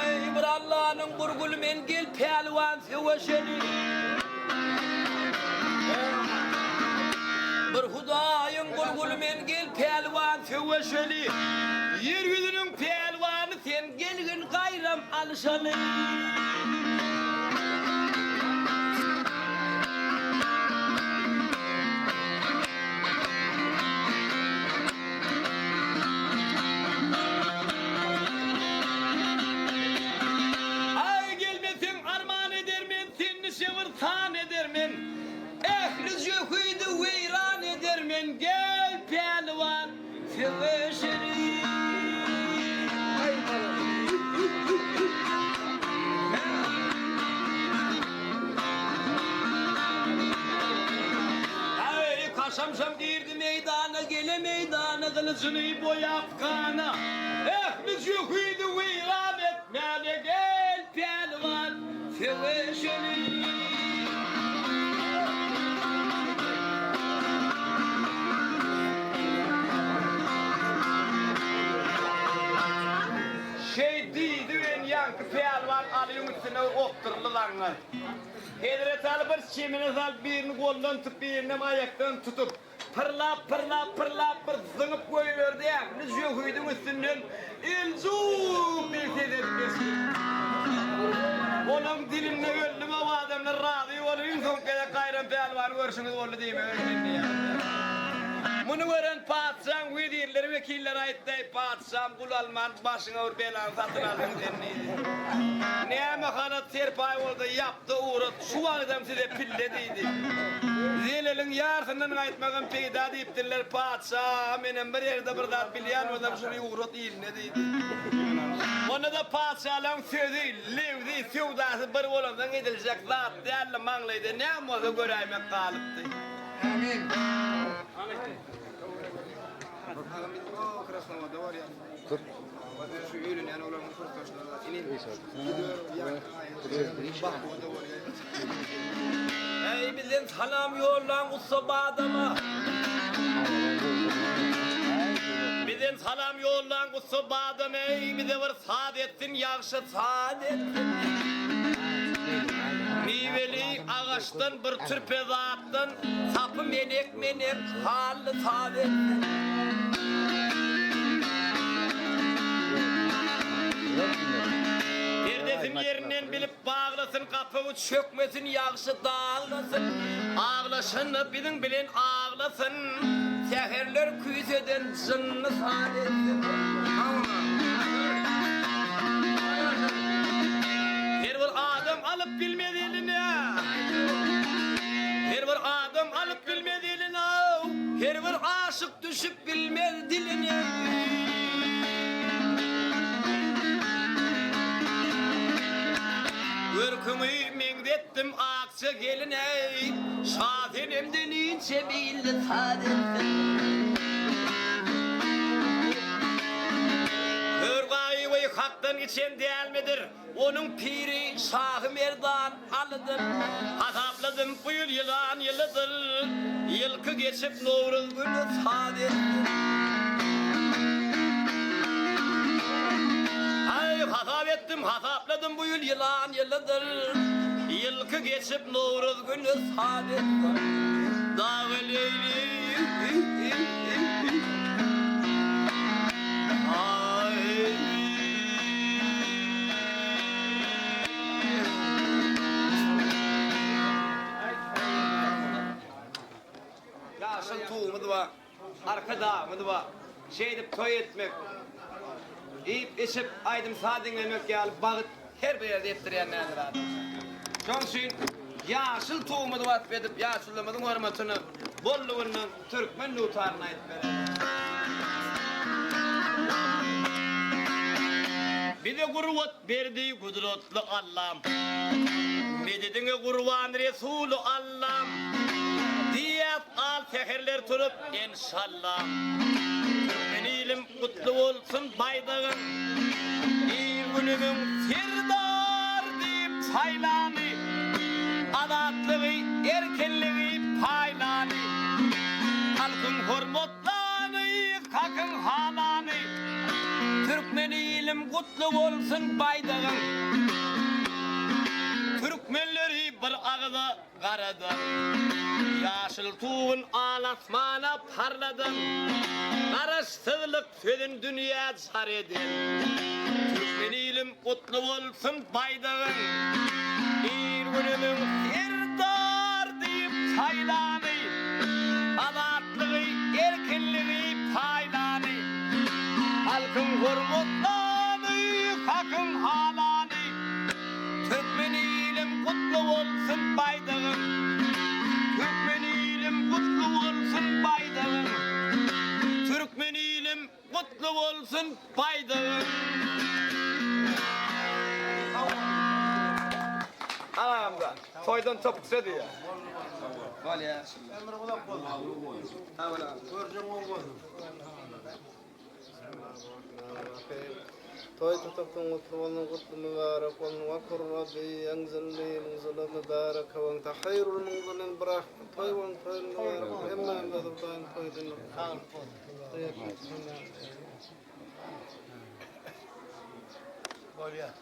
Ey bir Allah'ın burgulu men gel pelvan seveşeni. Bir Hudayın burgulu men gel pelvan seveşeni. Yer yüzünün pelvanı sen gelgin gayram alışanı. Gel pelvan sevişeri. Hey kaşamşam girdi meydana gele meydana kılıcını boyap kana. Ehli yuhuydu viran etmeli gel pelvan sevişeri. Yankı pelvan alayım üstüne oturlulanlar. Hedret alıp bir çimini alıp birini koldan tutup birini ayaktan tutup pırlap bir zınıp koyuverdi ya. Biz yokuydum üstünden ilzum bir tedetmesin. Onun dilimle öldüm ama adamlar razı oluyor. Son kere kayran pelvan görüşünüz oldu değil mi? Öyle ya. Bunu gören padişahın vedirleri vekilleri ayıttay padişahım kul alman başına vur belanı satın alın denniydi. Neyme kanat serpay oldu yaptı uğrat şu adam size pillediydi. Zilelin yarsından ayıtmağın peyda deyiptirler padişahım benim bir yerde bir dat bilyen adam şuraya uğrat iline deydi. Onu da padişahların sözü, levdi, sevdası bir olandan edilecek zat değerli manlıydı. Neyme olsa göreymek kalıptı. Amin. Bakalım o krasnamada var ya. Dur. Şu ürün yani olan kurtaşlar. İnin. Ey bizden salam yollan usta adama. Bizden salam yollan usta adama. Ey bize var saadettin yakşı saadettin. Meyveli ağaçtan bir türpe zattın. Sapı menek hallı saadettin. Perdesinin yerinden bilip bağlasın, kapımı çökmesin, yağışı dağılasın. Ağlaşını bilin bilin ağlasın. Seherler küyseden zınlı saadetsin. Her bir adam alıp bilmedi eline. Her bir adam alıp bilmedi eline. Her bir aşık düşüp bilmez diline. Ürkümü mendettim akça geline. Şahinemden ince bildi saadettin. Hırgayı ve haktan içen değil midir? Onun piri Şah-ı Merdan alıdır. Hasapladım bu yıl yılan yılıdır. Yılkı geçip Novruz günü saadettin. Hasapladım bu yıl yılan yılıdır. Yılkı geçip Novruz günü saadettin. Dağı leyli yaşın tuğumudu var, arka dağımıdı var, şeydip toy etmek, yiyip içip aydım sağ dinlemek gelip bağıt her bir yerde ettireyenlerdir abi. Çünkü yaşıl tuğumudu var edip yaşıllamadın hürmetini bolluğunun Türkmen lutarına etmeli. Bir de kurvat verdiği kudretli Allah'ım. Mededine kurban Resulü Allah'ım. Diyet al teherler turup inşallah. Türkmen ilim kutlu olsun baydağın. İyi günümün sirdar deyip saylanı. Adatlığı erkenliği paylanı. Halkın hürmetlanı kakın halanı. Türkmen ilim kutlu olsun baydağın. Türkmenleri bir ağda qaradan. Yaşıl tuğun alasmana parladan. Karıştırlık sözün dünya sar edin. Türkmen ilim kutlu olsun baydağın. Bir günümün sirdar deyip çaylanı. Azatlığı, erkinliği paylanı. Halkın hürmetlanı, kakın halanı. Türkmen ilim kutlu olsun baydağın. Türkmen ilim kutlu olsun baydağın. Türkmen ilim kutlu olsun baydağın. Anamda, soydan topuk söyledi ya. Val ya. Toy tutuptun mutluğunun kutlu mübarek olun ve kur Rabbi enzilli nuzula mübarek ve ente hayrul nuzulin bırak toy ve toyun mübarek emma embedu toyun toydun Gol ya.